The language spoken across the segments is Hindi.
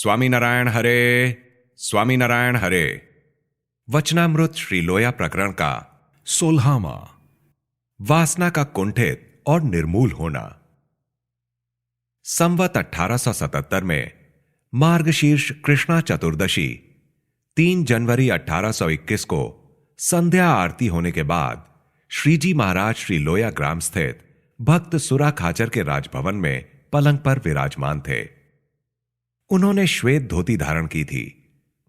स्वामीनारायण हरे, स्वामीनारायण हरे। वचनामृत श्री लोया प्रकरण का 16वां, वासना का कुंठित और निर्मूल होना। संवत 1877 में मार्गशीर्ष कृष्णा चतुर्दशी 3 जनवरी 1821 को संध्या आरती होने के बाद श्रीजी महाराज श्री लोया ग्राम स्थित भक्त सुरा खाचर के राजभवन में पलंग पर विराजमान थे। उन्होंने श्वेत धोती धारण की थी,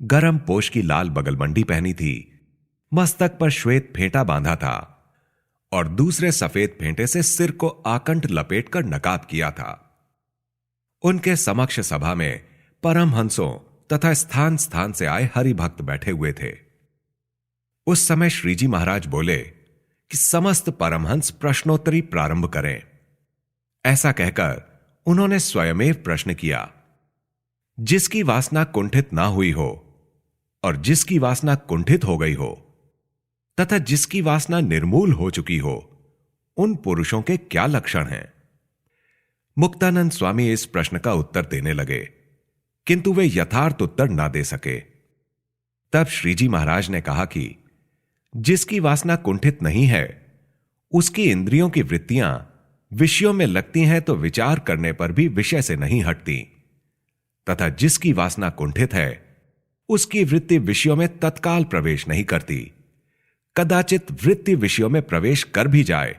गरम पोष की लाल बगलमंडी पहनी थी, मस्तक पर श्वेत फेंटा बांधा था और दूसरे सफेद फेंटे से सिर को आकंठ लपेटकर नकाब किया था। उनके समक्ष सभा में परमहंसों तथा स्थान स्थान से आए हरिभक्त बैठे हुए थे। उस समय श्रीजी महाराज बोले कि समस्त परमहंस प्रश्नोत्तरी प्रारंभ करें। ऐसा कहकर उन्होंने स्वयमेव प्रश्न किया, जिसकी वासना कुंठित ना हुई हो और जिसकी वासना कुंठित हो गई हो तथा जिसकी वासना निर्मूल हो चुकी हो, उन पुरुषों के क्या लक्षण हैं? मुक्तानंद स्वामी इस प्रश्न का उत्तर देने लगे, किंतु वे यथार्थ उत्तर ना दे सके। तब श्रीजी महाराज ने कहा कि जिसकी वासना कुंठित नहीं है, उसकी इंद्रियों की वृत्तियां विषयों में लगती हैं तो विचार करने पर भी विषय से नहीं हटती, तथा जिसकी वासना कुंठित है, उसकी वृत्ति विषयों में तत्काल प्रवेश नहीं करती। कदाचित वृत्ति विषयों में प्रवेश कर भी जाए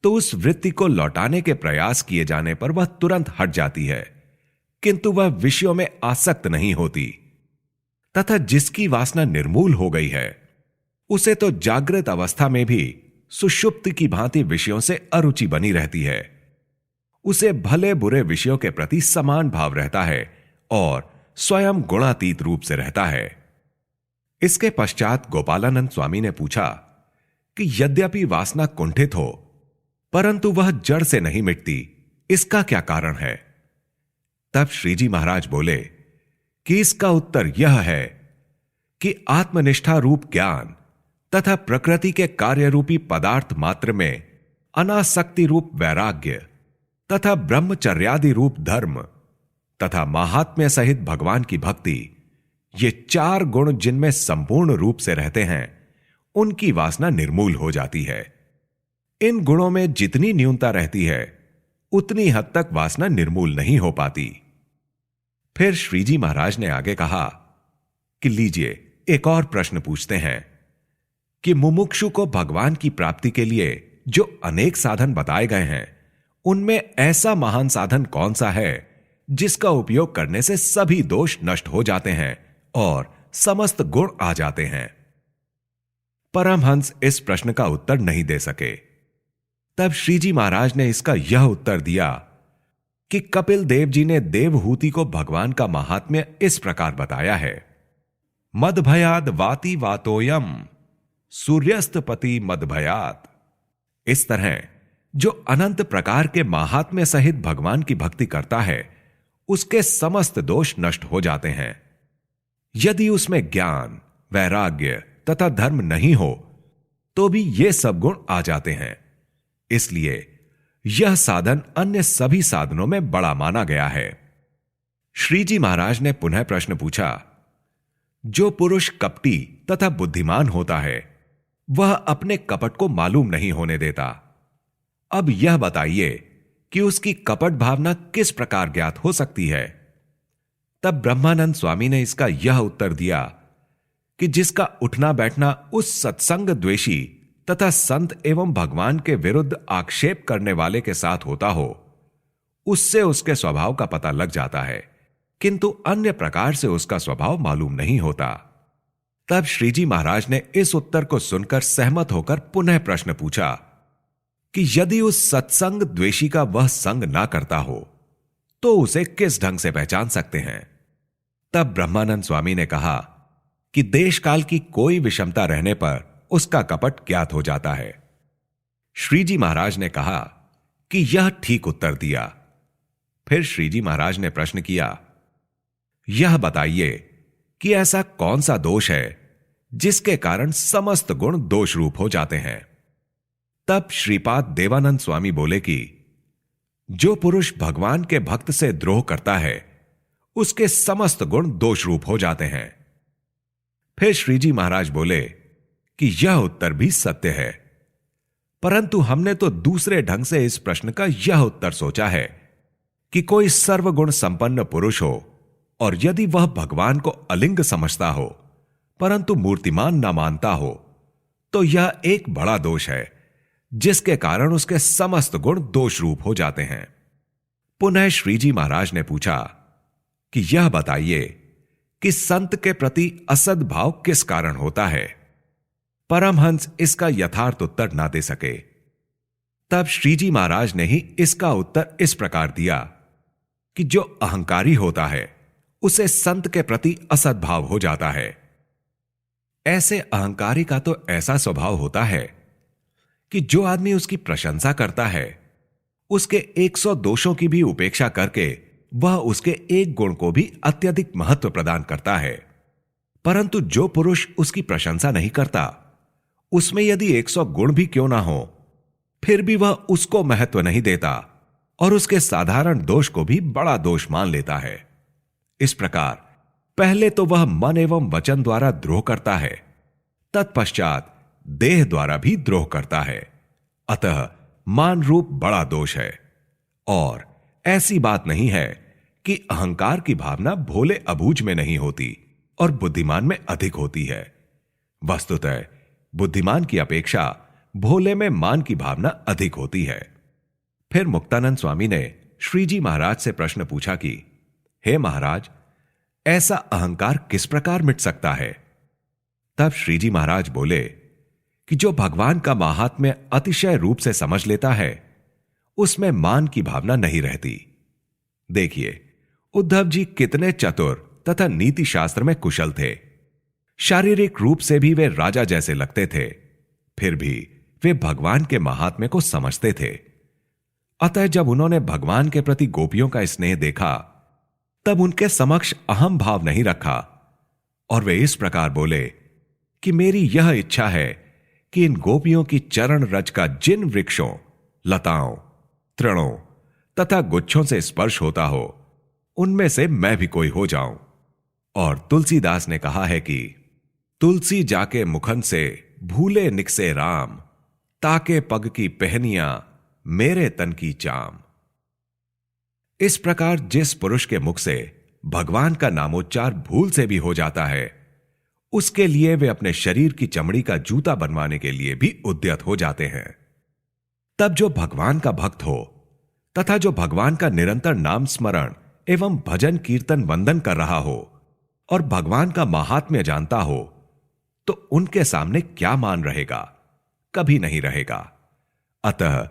तो उस वृत्ति को लौटाने के प्रयास किए जाने पर वह तुरंत हट जाती है, किंतु वह विषयों में आसक्त नहीं होती। तथा जिसकी वासना निर्मूल हो गई है, उसे तो जागृत अवस्था में भी सुषुप्ति की भांति विषयों से अरुचि बनी रहती है। उसे भले बुरे विषयों के प्रति समान भाव रहता है और स्वयं गुणातीत रूप से रहता है। इसके पश्चात गोपालानंद स्वामी ने पूछा कि यद्यपि वासना कुंठित हो, परंतु वह जड़ से नहीं मिटती, इसका क्या कारण है? तब श्रीजी महाराज बोले कि इसका उत्तर यह है कि आत्मनिष्ठा रूप ज्ञान तथा प्रकृति के कार्य रूपी पदार्थ मात्र में अनासक्ति रूप वैराग्य तथा ब्रह्मचर्यादि रूप धर्म तथा महात्म्य सहित भगवान की भक्ति, ये 4 गुण जिनमें संपूर्ण रूप से रहते हैं, उनकी वासना निर्मूल हो जाती है। इन गुणों में जितनी न्यूनता रहती है, उतनी हद तक वासना निर्मूल नहीं हो पाती। फिर श्रीजी महाराज ने आगे कहा कि लीजिए, एक और प्रश्न पूछते हैं कि मुमुक्षु को भगवान की प्राप्ति के लिए जो अनेक साधन बताए गए हैं, उनमें ऐसा महान साधन कौन सा है जिसका उपयोग करने से सभी दोष नष्ट हो जाते हैं और समस्त गुण आ जाते हैं? परमहंस इस प्रश्न का उत्तर नहीं दे सके। तब श्रीजी महाराज ने इसका यह उत्तर दिया कि कपिल देव जी ने देवहूति को भगवान का महात्म्य इस प्रकार बताया है, मदभयाद वाति वातोयम सूर्यस्तपति मदभयात। इस तरह जो अनंत प्रकार के महात्म्य सहित भगवान की भक्ति करता है, उसके समस्त दोष नष्ट हो जाते हैं। यदि उसमें ज्ञान, वैराग्य तथा धर्म नहीं हो तो भी ये सब गुण आ जाते हैं। इसलिए यह साधन अन्य सभी साधनों में बड़ा माना गया है। श्रीजी महाराज ने पुनः प्रश्न पूछा, जो पुरुष कपटी तथा बुद्धिमान होता है, वह अपने कपट को मालूम नहीं होने देता। अब यह बताइए कि उसकी कपट भावना किस प्रकार ज्ञात हो सकती है? तब ब्रह्मानंद स्वामी ने इसका यह उत्तर दिया कि जिसका उठना बैठना उस सत्संग द्वेषी तथा संत एवं भगवान के विरुद्ध आक्षेप करने वाले के साथ होता हो, उससे उसके स्वभाव का पता लग जाता है, किंतु अन्य प्रकार से उसका स्वभाव मालूम नहीं होता। तब श्रीजी महाराज ने इस उत्तर को सुनकर सहमत होकर पुनः प्रश्न पूछा कि यदि उस सत्संग द्वेषी का वह संग ना करता हो तो उसे किस ढंग से पहचान सकते हैं? तब ब्रह्मानंद स्वामी ने कहा कि देश काल की कोई विषमता रहने पर उसका कपट ज्ञात हो जाता है। श्रीजी महाराज ने कहा कि यह ठीक उत्तर दिया। फिर श्रीजी महाराज ने प्रश्न किया, यह बताइए कि ऐसा कौन सा दोष है जिसके कारण समस्त गुण दोष रूप हो जाते हैं? तब श्रीपाद देवानंद स्वामी बोले कि जो पुरुष भगवान के भक्त से द्रोह करता है, उसके समस्त गुण दोष रूप हो जाते हैं। फिर श्रीजी महाराज बोले कि यह उत्तर भी सत्य है, परंतु हमने तो दूसरे ढंग से इस प्रश्न का यह उत्तर सोचा है कि कोई सर्वगुण संपन्न पुरुष हो और यदि वह भगवान को अलिंग समझता हो परंतु मूर्तिमान न मानता हो, तो यह एक बड़ा दोष है जिसके कारण उसके समस्त गुण दोष रूप हो जाते हैं। पुनः श्रीजी महाराज ने पूछा कि यह बताइए कि संत के प्रति असद्भाव किस कारण होता है। परमहंस इसका यथार्थ उत्तर ना दे सके। तब श्रीजी महाराज ने ही इसका उत्तर इस प्रकार दिया कि जो अहंकारी होता है उसे संत के प्रति असद्भाव हो जाता है। ऐसे अहंकारी का तो ऐसा स्वभाव होता है कि जो आदमी उसकी प्रशंसा करता है उसके 100 दोषों की भी उपेक्षा करके वह उसके एक गुण को भी अत्यधिक महत्व प्रदान करता है। परंतु जो पुरुष उसकी प्रशंसा नहीं करता, उसमें यदि 100 गुण भी क्यों ना हो, फिर भी वह उसको महत्व नहीं देता और उसके साधारण दोष को भी बड़ा दोष मान लेता है। इस प्रकार पहले तो वह मन एवं वचन द्वारा द्रोह करता है, तत्पश्चात देह द्वारा भी द्रोह करता है। अतः मान रूप बड़ा दोष है। और ऐसी बात नहीं है कि अहंकार की भावना भोले अबूझ में नहीं होती और बुद्धिमान में अधिक होती है। वस्तुतः बुद्धिमान की अपेक्षा भोले में मान की भावना अधिक होती है। फिर मुक्तानंद स्वामी ने श्रीजी महाराज से प्रश्न पूछा कि हे महाराज, ऐसा अहंकार किस प्रकार मिट सकता है। तब श्रीजी महाराज बोले कि जो भगवान का माहात्म्य अतिशय रूप से समझ लेता है उसमें मान की भावना नहीं रहती। देखिए, उद्धव जी कितने चतुर तथा नीति शास्त्र में कुशल थे। शारीरिक रूप से भी वे राजा जैसे लगते थे, फिर भी वे भगवान के महात्म्य को समझते थे। अतः जब उन्होंने भगवान के प्रति गोपियों का स्नेह देखा तब उनके समक्ष अहम भाव नहीं रखा और वे इस प्रकार बोले कि मेरी यह इच्छा है कि इन गोपियों की चरण रज का जिन वृक्षों, लताओं, तृणों तथा गुच्छों से स्पर्श होता हो उनमें से मैं भी कोई हो जाऊं। और तुलसीदास ने कहा है कि तुलसी जाके मुखन से भूले निकसे राम, ताके पग की पहनियां मेरे तन की चाम। इस प्रकार जिस पुरुष के मुख से भगवान का नामोच्चार भूल से भी हो जाता है उसके लिए वे अपने शरीर की चमड़ी का जूता बनवाने के लिए भी उद्यत हो जाते हैं। तब जो भगवान का भक्त हो तथा जो भगवान का निरंतर नाम स्मरण एवं भजन कीर्तन वंदन कर रहा हो और भगवान का महात्म्य जानता हो, तो उनके सामने क्या मान रहेगा, कभी नहीं रहेगा। अतः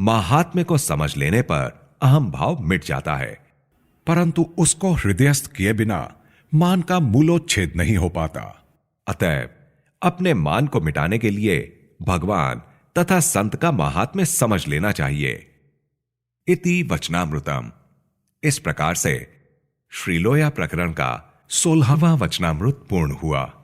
महात्म्य को समझ लेने पर अहम भाव मिट जाता है, परंतु उसको हृदयस्थ किए बिना मान का मूलोच्छेद नहीं हो पाता। अतः अपने मान को मिटाने के लिए भगवान तथा संत का महात्म्य समझ लेना चाहिए। इति वचनामृतम। इस प्रकार से श्रीलोया प्रकरण का 16वां वचनामृत पूर्ण हुआ।